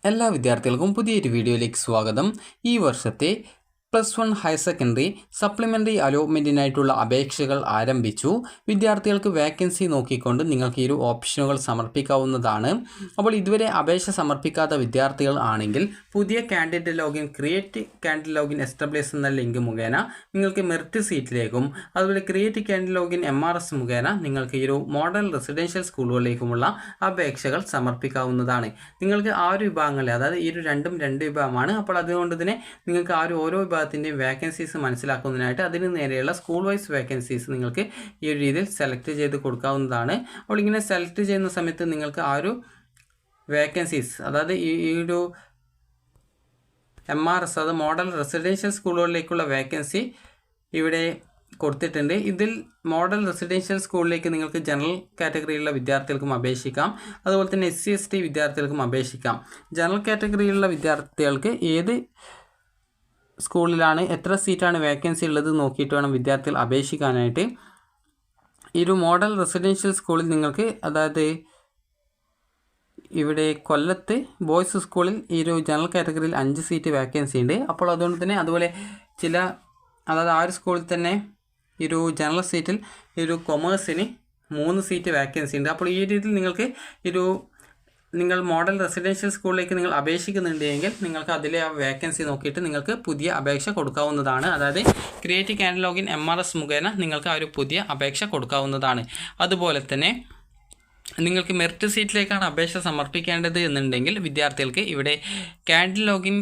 എല്ലാ വിദ്യാർത്ഥികൾക്കും പുതിയൊരു വീഡിയോയിലേക്ക് സ്വാഗതം. ഈ വർഷത്തെ +1 ഹയർ സെക്കൻഡറി സപ്ലിമെൻ്ററി അലോട്ട്മെൻറ്റിനായിട്ടുള്ള അപേക്ഷകൾ ആരംഭിച്ചു. വിദ്യാർത്ഥികൾക്ക് വേക്കൻസി നോക്കിക്കൊണ്ട് നിങ്ങൾക്ക് ഈ ഒരു ഓപ്ഷനുകൾ സമർപ്പിക്കാവുന്നതാണ്. അപ്പോൾ ഇതുവരെ അപേക്ഷ സമർപ്പിക്കാത്ത വിദ്യാർത്ഥികൾ ആണെങ്കിൽ പുതിയ candidate login create candidate login establish എന്ന ലിങ്ക് മുഖേന നിങ്ങൾക്ക് മെറിറ്റ് സീറ്റിലേക്കും അതുപോലെ ക്രിയേറ്റ് കാൻഡിഡേറ്റ് ലോഗിൻ MRS മുഖേന നിങ്ങൾക്ക് ഈ ഒരു മോഡൽ റെസിഡൻഷ്യൽ സ്കൂളുകളിലേക്കുമുള്ള അപേക്ഷകൾ സമർപ്പിക്കാവുന്നതാണ്. നിങ്ങൾക്ക് ആ ഒരു വിഭാഗങ്ങളെ, അതായത് ഈ ഒരു രണ്ട് വിഭാഗമാണ്. അപ്പോൾ അതുകൊണ്ട് തന്നെ നിങ്ങൾക്ക് ആ ഒരു ഓരോ വിഭാഗത്തിൻ്റെയും വേക്കൻസീസ് മനസ്സിലാക്കുന്നതിനായിട്ട് അതിന് നേരെയുള്ള സ്കൂൾ വൈസ് വേക്കൻസീസ് നിങ്ങൾക്ക് ഈ ഒരു രീതിയിൽ സെലക്ട് ചെയ്ത് കൊടുക്കാവുന്നതാണ്. അപ്പോൾ ഇങ്ങനെ സെലക്ട് ചെയ്യുന്ന സമയത്ത് നിങ്ങൾക്ക് ആ ഒരു വേക്കൻസീസ്, അതായത് ഈ ഒരു MRS, അത് മോഡൽ റെസിഡൻഷ്യൽ സ്കൂളുകളിലേക്കുള്ള വേക്കൻസി ഇവിടെ കൊടുത്തിട്ടുണ്ട്. ഇതിൽ മോഡൽ റെസിഡൻഷ്യൽ സ്കൂളിലേക്ക് നിങ്ങൾക്ക് ജനറൽ കാറ്റഗറിയിലുള്ള വിദ്യാർത്ഥികൾക്കും അപേക്ഷിക്കാം, അതുപോലെ തന്നെ SC/ST വിദ്യാർത്ഥികൾക്കും അപേക്ഷിക്കാം. ജനറൽ കാറ്റഗറിയിലുള്ള വിദ്യാർത്ഥികൾക്ക് ഏത് സ്കൂളിലാണ് എത്ര സീറ്റാണ് വേക്കൻസി ഉള്ളത് നോക്കിയിട്ട് വേണം വിദ്യാർത്ഥികൾ അപേക്ഷിക്കാനായിട്ട്. ഈ ഒരു മോഡൽ റെസിഡൻഷ്യൽ സ്കൂളിൽ നിങ്ങൾക്ക്, അതായത് ഇവിടെ കൊല്ലത്ത് ബോയ്സ് സ്കൂളിൽ ഈ ഒരു ജനറൽ കാറ്റഗറിയിൽ 5 സീറ്റ് വേക്കൻസി ഉണ്ട്. അപ്പോൾ അതുകൊണ്ട് തന്നെ അതുപോലെ അതായത് ആ ഒരു സ്കൂളിൽ തന്നെ ഈ ഒരു ജനറൽ സീറ്റിൽ ഈ ഒരു കൊമേഴ്സിന് 3 സീറ്റ് വേക്കൻസി ഉണ്ട്. അപ്പോൾ ഈ രീതിയിൽ നിങ്ങൾക്ക് നിങ്ങൾ മോഡൽ റെസിഡൻഷ്യൽ സ്കൂളിലേക്ക് നിങ്ങൾ അപേക്ഷിക്കുന്നുണ്ടെങ്കിൽ നിങ്ങൾക്ക് അതിലെ ആ വേക്കൻസി നോക്കിയിട്ട് നിങ്ങൾക്ക് പുതിയ അപേക്ഷ കൊടുക്കാവുന്നതാണ്. അതായത് ക്രിയേറ്റ് കാൻഡിഡേറ്റ് ലോഗിൻ MRS മുഖേന നിങ്ങൾക്ക് ആ ഒരു പുതിയ അപേക്ഷ കൊടുക്കാവുന്നതാണ്. അതുപോലെ തന്നെ നിങ്ങൾക്ക് മെറിറ്റ് സീറ്റിലേക്കാണ് അപേക്ഷ സമർപ്പിക്കേണ്ടത് എന്നുണ്ടെങ്കിൽ വിദ്യാർത്ഥികൾക്ക് ഇവിടെ കാൻഡിഡേറ്റ് ലോഗിൻ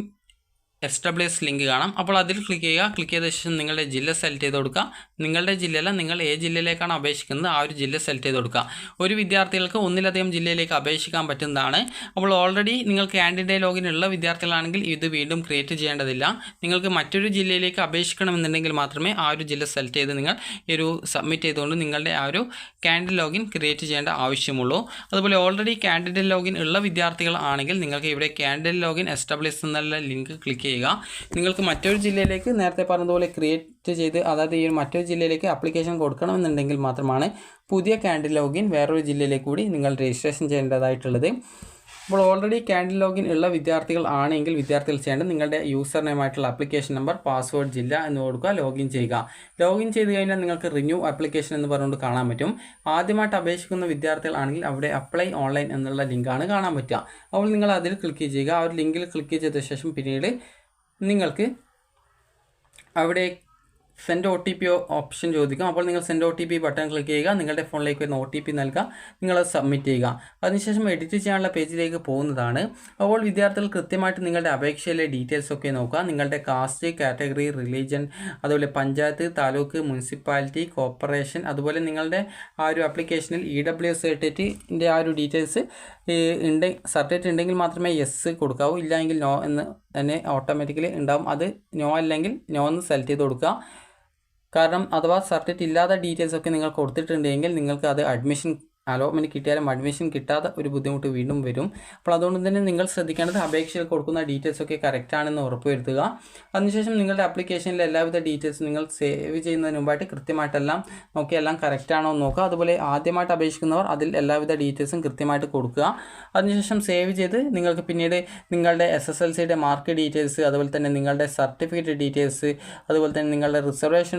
എസ്റ്റാബ്ലിഷ് ലിങ്ക് കാണാം. അപ്പോൾ അതിൽ ക്ലിക്ക് ചെയ്യുക. ക്ലിക്ക് ചെയ്ത ശേഷം നിങ്ങളുടെ ജില്ല സെലക്ട് ചെയ്ത് കൊടുക്കുക. നിങ്ങളുടെ ജില്ലയല്ല, നിങ്ങൾ ഏത് ജില്ലയിലേക്കാണ് അപേക്ഷിക്കുന്നത് ആ ഒരു ജില്ല സെലക്ട് ചെയ്ത് കൊടുക്കുക. ഒരു വിദ്യാർത്ഥികൾക്ക് ഒന്നിലധികം ജില്ലയിലേക്ക് അപേക്ഷിക്കാൻ പറ്റുന്നതാണ്. അപ്പോൾ ഓൾറെഡി നിങ്ങൾ കാൻഡിഡേറ്റ് ലോഗിൻ ഉള്ള വിദ്യാർത്ഥികളാണെങ്കിൽ ഇത് വീണ്ടും ക്രിയേറ്റ് ചെയ്യേണ്ടതില്ല. നിങ്ങൾക്ക് മറ്റൊരു ജില്ലയിലേക്ക് അപേക്ഷിക്കണമെന്നുണ്ടെങ്കിൽ മാത്രമേ ആ ഒരു ജില്ല സെലക്ട് ചെയ്ത് നിങ്ങൾ ഈ ഒരു സബ്മിറ്റ് ചെയ്തുകൊണ്ട് നിങ്ങളുടെ ആ ഒരു കാൻഡിഡേറ്റ് ലോഗിൻ ക്രിയേറ്റ് ചെയ്യേണ്ട ആവശ്യമുള്ളൂ. അതുപോലെ ഓൾറെഡി കാൻഡിഡേറ്റ് ലോഗിൻ ഉള്ള വിദ്യാർത്ഥികൾ ആണെങ്കിൽ നിങ്ങൾക്ക് ഇവിടെ കാൻഡിഡേറ്റ് ലോഗിൻ എസ്റ്റാബ്ലിഷ് എന്നുള്ള ലിങ്ക് ക്ലിക്ക് ചെയ്യുക. നിങ്ങൾക്ക് മറ്റൊരു ജില്ലയിലേക്ക് നേരത്തെ പറഞ്ഞതുപോലെ ക്രിയേറ്റ് ചെയ്ത്, അതായത് ഈ മറ്റൊരു ജില്ലയിലേക്ക് ആപ്ലിക്കേഷൻ കൊടുക്കണമെന്നുണ്ടെങ്കിൽ മാത്രമാണ് പുതിയ കാൻഡിഡേറ്റ് ലോഗിൻ വേറൊരു ജില്ലയിലേക്ക് കൂടി നിങ്ങൾ രജിസ്ട്രേഷൻ ചെയ്യേണ്ടതായിട്ടുള്ളത്. അപ്പോൾ ഓൾറെഡി കാൻഡിഡേറ്റ് ലോഗിൻ ഉള്ള വിദ്യാർത്ഥികൾ ആണെങ്കിൽ വിദ്യാർത്ഥികൾ ചെയ്യേണ്ടത് നിങ്ങളുടെ യൂസർ നെയിമായിട്ടുള്ള ആപ്ലിക്കേഷൻ നമ്പർ, പാസ്വേഡ്, ജില്ല എന്ന് കൊടുക്കുക, ലോഗിൻ ചെയ്യുക. ലോഗിൻ ചെയ്ത് കഴിഞ്ഞാൽ നിങ്ങൾക്ക് റിന്യൂ ആപ്ലിക്കേഷൻ എന്ന് പറഞ്ഞുകൊണ്ട് കാണാൻ പറ്റും. ആദ്യമായിട്ട് അപേക്ഷിക്കുന്ന വിദ്യാർത്ഥികൾ ആണെങ്കിൽ അവിടെ അപ്ലൈ ഓൺലൈൻ എന്നുള്ള ലിങ്കാണ് കാണാൻ പറ്റുക. അപ്പോൾ നിങ്ങൾ അതിൽ ക്ലിക്ക് ചെയ്യുക. ആ ഒരു ലിങ്കിൽ ക്ലിക്ക് ചെയ്ത ശേഷം പിന്നീട് നിങ്ങൾക്ക് അവിടെ സെൻഡ് OTP ഓപ്ഷൻ ചോദിക്കും. അപ്പോൾ നിങ്ങൾ സെൻഡ് OTP ബട്ടൺ ക്ലിക്ക് ചെയ്യുക. നിങ്ങളുടെ ഫോണിലേക്ക് വരുന്ന OTP നൽകുക. നിങ്ങളത് സബ്മിറ്റ് ചെയ്യുക. അതിനുശേഷം എഡിറ്റ് ചെയ്യാനുള്ള പേജിലേക്ക് പോകുന്നതാണ്. അപ്പോൾ വിദ്യാർത്ഥികൾ കൃത്യമായിട്ട് നിങ്ങളുടെ അപേക്ഷയിലെ ഡീറ്റെയിൽസ് ഒക്കെ നോക്കുക. നിങ്ങളുടെ കാസ്റ്റ്, കാറ്റഗറി, റിലീജിയൻ, അതുപോലെ പഞ്ചായത്ത്, താലൂക്ക്, മുനിസിപ്പാലിറ്റി, കോർപ്പറേഷൻ, അതുപോലെ നിങ്ങളുടെ ആ ഒരു ആപ്ലിക്കേഷനിൽ EWS സർട്ടിഫിക്കറ്റിൻ്റെ ആ ഒരു ഡീറ്റെയിൽസ് സർട്ടിഫിക്കറ്റ് ഉണ്ടെങ്കിൽ മാത്രമേ യെസ് കൊടുക്കാവൂ. ഇല്ല എങ്കിൽ നോ എന്ന് തന്നെ ഓട്ടോമാറ്റിക്കലി ഉണ്ടാവും. അത് നോ അല്ലെങ്കിൽ നോ എന്ന് സെലക്ട് ചെയ്ത് കൊടുക്കുക. കാരണം അഥവാ സർട്ടിഫിക്കറ്റ് ഇല്ലാത്ത ഡീറ്റെയിൽസ് ഒക്കെ നിങ്ങൾ കൊടുത്തിട്ടുണ്ടെങ്കിൽ നിങ്ങൾക്ക് അത് അലോട്ട്മെൻറ്റ് കിട്ടിയാലും അഡ്മിഷൻ കിട്ടാത്ത ഒരു ബുദ്ധിമുട്ട് വീണ്ടും വരും. അപ്പോൾ അതുകൊണ്ട് തന്നെ നിങ്ങൾ ശ്രദ്ധിക്കേണ്ടത് അപേക്ഷയിൽ കൊടുക്കുന്ന ഡീറ്റെയിൽസ് ഒക്കെ കറക്റ്റ് ആണെന്ന് ഉറപ്പുവരുത്തുക. അതിനുശേഷം നിങ്ങളുടെ ആപ്ലിക്കേഷനിലെ എല്ലാവിധ ഡീറ്റെയിൽസ് നിങ്ങൾ സേവ് ചെയ്യുന്നതിന് മുമ്പായിട്ട് കൃത്യമായിട്ടെല്ലാം നോക്കി എല്ലാം കറക്റ്റ് ആണോ എന്ന് നോക്കുക. അതുപോലെ ആദ്യമായിട്ട് അപേക്ഷിക്കുന്നവർ അതിൽ എല്ലാവിധ ഡീറ്റെയിൽസും കൃത്യമായിട്ട് കൊടുക്കുക. അതിനുശേഷം സേവ് ചെയ്ത് നിങ്ങൾക്ക് പിന്നീട് നിങ്ങളുടെ SSLCയുടെ മാർക്ക് ഡീറ്റെയിൽസ്, അതുപോലെ തന്നെ നിങ്ങളുടെ സർട്ടിഫിക്കറ്റ് ഡീറ്റെയിൽസ്, അതുപോലെ തന്നെ നിങ്ങളുടെ റിസർവേഷൻ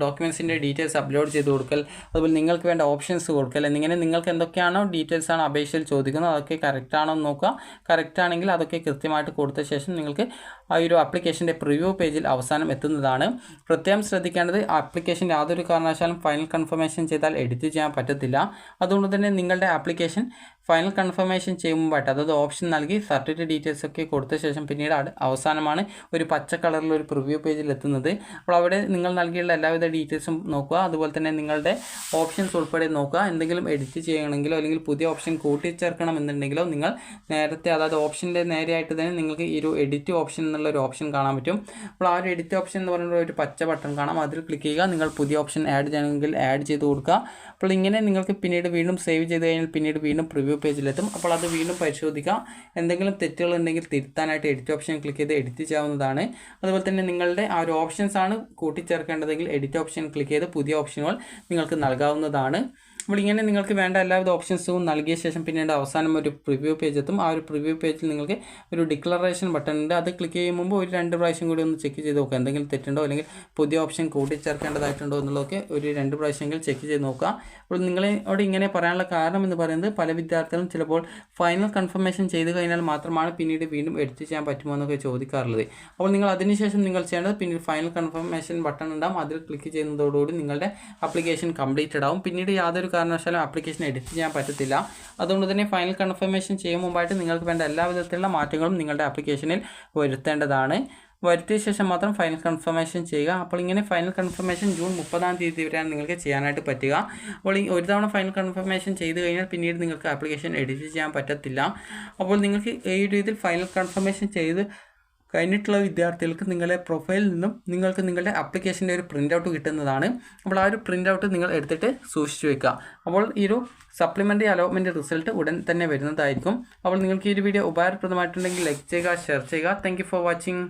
ഡോക്യുമെൻസിൻ്റെ ഡീറ്റെയിൽസ് അപ്ലോഡ് ചെയ്ത് കൊടുക്കൽ, അതുപോലെ നിങ്ങൾക്ക് വേണ്ട ഓപ്ഷൻസ് കൊടുക്കൽ എന്നിങ്ങനെ നിങ്ങൾക്ക് എന്തൊക്കെയാണോ ഡീറ്റെയിൽസാണ് അപേക്ഷയിൽ ചോദിക്കുന്നത് അതൊക്കെ കറക്റ്റ് ആണോ എന്ന് നോക്കുക. കറക്റ്റ് ആണെങ്കിൽ അതൊക്കെ കൃത്യമായിട്ട് കൊടുത്ത ശേഷം നിങ്ങൾക്ക് ആ ഒരു ആപ്ലിക്കേഷൻ്റെ പ്രിവ്യൂ പേജിൽ അവസാനം എത്തുന്നതാണ്. പ്രത്യേകം ശ്രദ്ധിക്കേണ്ടത് ആപ്ലിക്കേഷൻ യാതൊരു കാരണവശാലും ഫൈനൽ കൺഫർമേഷൻ ചെയ്താൽ എഡിറ്റ് ചെയ്യാൻ പറ്റത്തില്ല. അതുകൊണ്ട് തന്നെ നിങ്ങളുടെ ആപ്ലിക്കേഷൻ ഫൈനൽ കൺഫർമേഷൻ ചെയ്യുമ്പോഴായിട്ട്, അതായത് ഓപ്ഷൻ നൽകി സർട്ടിഫിക്കറ്റ് ഡീറ്റെയിൽസ് ഒക്കെ കൊടുത്ത ശേഷം പിന്നീട് അവസാനമാണ് ഒരു പച്ച കളറിൽ ഒരു പ്രിവ്യൂ പേജിൽ എത്തുന്നത്. അപ്പോൾ അവിടെ നിങ്ങൾ നൽകിയുള്ള എല്ലാവിധ ഡീറ്റെയിൽസും നോക്കുക. അതുപോലെ തന്നെ നിങ്ങളുടെ ഓപ്ഷൻസ് ഉൾപ്പെടെ നോക്കുക. എന്തെങ്കിലും എഡിറ്റ് ചെയ്യണമെങ്കിലോ അല്ലെങ്കിൽ പുതിയ ഓപ്ഷൻ കൂട്ടിച്ചേർക്കണം എന്നുണ്ടെങ്കിലോ നിങ്ങൾ നേരത്തെ, അതായത് ഓപ്ഷൻ്റെ നേരെയായിട്ട് തന്നെ നിങ്ങൾക്ക് ഈ ഒരു എഡിറ്റ് ഓപ്ഷൻ എന്നുള്ള ഒരു ഓപ്ഷൻ കാണാൻ പറ്റും. അപ്പോൾ ആ ഒരു എഡിറ്റ് ഓപ്ഷൻ എന്ന് പറയുന്ന ഒരു പച്ച ബട്ടൺ കാണാം. അതിൽ ക്ലിക്ക് ചെയ്യുക. നിങ്ങൾ പുതിയ ഓപ്ഷൻ ആഡ് ചെയ്യണമെങ്കിൽ ആഡ് ചെയ്ത് കൊടുക്കുക. അപ്പോൾ ഇങ്ങനെ നിങ്ങൾക്ക് പിന്നീട് വീണ്ടും സേവ് ചെയ്ത് കഴിഞ്ഞാൽ പിന്നീട് വീണ്ടും പ്രിവ്യൂ പേജിലെത്തും. അപ്പോൾ അത് വീണ്ടും പരിശോധിക്കുക. എന്തെങ്കിലും തെറ്റുകൾ ഉണ്ടെങ്കിൽ തിരുത്താനായിട്ട് എഡിറ്റ് ഓപ്ഷൻ ക്ലിക്ക് ചെയ്ത് എഡിറ്റ് ചെയ്യാവുന്നതാണ്. അതുപോലെ തന്നെ നിങ്ങളുടെ ആ ഒരു ഓപ്ഷൻസ് ആണ് കൂട്ടിച്ചേർക്കേണ്ടതെങ്കിൽ എഡിറ്റ് ഓപ്ഷൻ ക്ലിക്ക് ചെയ്ത് പുതിയ ഓപ്ഷനുകൾ നിങ്ങൾക്ക് നൽകാവുന്നതാണ്. അപ്പോൾ ഇങ്ങനെ നിങ്ങൾക്ക് വേണ്ട എല്ലാവിധ ഓപ്ഷൻസും നൽകിയ ശേഷം പിന്നീട് അവസാനം ഒരു പ്രിവ്യൂ പേജ് എത്തും. ആ ഒരു പ്രിവ്യൂ പേജിൽ നിങ്ങൾക്ക് ഒരു ഡിക്ലറേഷൻ ബട്ടൺ ഉണ്ട്. അത് ക്ലിക്ക് ചെയ്യും മുമ്പ് ഒരു 2 പ്രാവശ്യം കൂടി ഒന്ന് ചെക്ക് ചെയ്ത് നോക്കുക. എന്തെങ്കിലും തെറ്റുണ്ടോ അല്ലെങ്കിൽ പുതിയ ഓപ്ഷൻ കൂട്ടിച്ചേർക്കേണ്ടതായിട്ടുണ്ടോ എന്നുള്ളതൊക്കെ ഒരു 2 പ്രാവശ്യമെങ്കിലും ചെക്ക് ചെയ്ത് നോക്കുക. അപ്പോൾ നിങ്ങളോട് ഇങ്ങനെ പറയാനുള്ള കാരണം എന്ന് പറയുന്നത് പല വിദ്യാർത്ഥികളും ചിലപ്പോൾ ഫൈനൽ കൺഫർമേഷൻ ചെയ്ത് കഴിഞ്ഞാൽ മാത്രമാണ് പിന്നീട് വീണ്ടും എഡിറ്റ് ചെയ്യാൻ പറ്റുമോ എന്നൊക്കെ ചോദിക്കാറുള്ളത്. അപ്പോൾ നിങ്ങൾ അതിനുശേഷം നിങ്ങൾ ചെയ്യേണ്ടത് പിന്നീട് ഫൈനൽ കൺഫർമേഷൻ ബട്ടൺ ഉണ്ടാകും. അതിൽ ക്ലിക്ക് ചെയ്യുന്നതോടുകൂടി നിങ്ങളുടെ ആപ്ലിക്കേഷൻ കംപ്ലീറ്റഡ് ആവും. പിന്നീട് യാതൊരു കാരണവശാലും ആപ്ലിക്കേഷൻ എഡിറ്റ് ചെയ്യാൻ പറ്റത്തില്ല. അതുകൊണ്ട് തന്നെ ഫൈനൽ കൺഫർമേഷൻ ചെയ്യും മുമ്പായിട്ട് നിങ്ങൾക്ക് വേണ്ട എല്ലാ വിധത്തിലുള്ള മാറ്റങ്ങളും നിങ്ങളുടെ ആപ്ലിക്കേഷനിൽ വരുത്തേണ്ടതാണ്. വരുത്തിയ ശേഷം മാത്രം ഫൈനൽ കൺഫർമേഷൻ ചെയ്യുക. അപ്പോൾ ഇങ്ങനെ ഫൈനൽ കൺഫർമേഷൻ ജൂൺ 30-ാം തീയതി വരെയാണ് നിങ്ങൾക്ക് ചെയ്യാനായിട്ട് പറ്റുക. അപ്പോൾ ഒരു തവണ ഫൈനൽ കൺഫർമേഷൻ ചെയ്ത് കഴിഞ്ഞാൽ പിന്നീട് നിങ്ങൾക്ക് ആപ്ലിക്കേഷൻ എഡിറ്റ് ചെയ്യാൻ പറ്റത്തില്ല. അപ്പോൾ നിങ്ങൾക്ക് ഈ രീതിയിൽ ഫൈനൽ കൺഫർമേഷൻ ചെയ്ത് കഴിഞ്ഞിട്ടുള്ള വിദ്യാർത്ഥികൾക്ക് നിങ്ങളുടെ പ്രൊഫൈലിൽ നിന്നും നിങ്ങൾക്ക് നിങ്ങളുടെ ആപ്ലിക്കേഷൻ്റെ ഒരു പ്രിൻ്റ് ഔട്ട് കിട്ടുന്നതാണ്. അപ്പോൾ ആ ഒരു പ്രിൻ്റ് ഔട്ട് നിങ്ങൾ എടുത്തിട്ട് സൂക്ഷിച്ചു വെക്കുക. അപ്പോൾ ഈ ഒരു സപ്ലിമെൻ്ററി അലോട്ട്മെൻറ്റ് റിസൾട്ട് ഉടൻ തന്നെ വരുന്നതായിരിക്കും. അപ്പോൾ നിങ്ങൾക്ക് ഈ ഒരു വീഡിയോ ഉപകാരപ്രദമായിട്ടുണ്ടെങ്കിൽ ലൈക്ക് ചെയ്യുക, ഷെയർ ചെയ്യുക. Thank you for watching.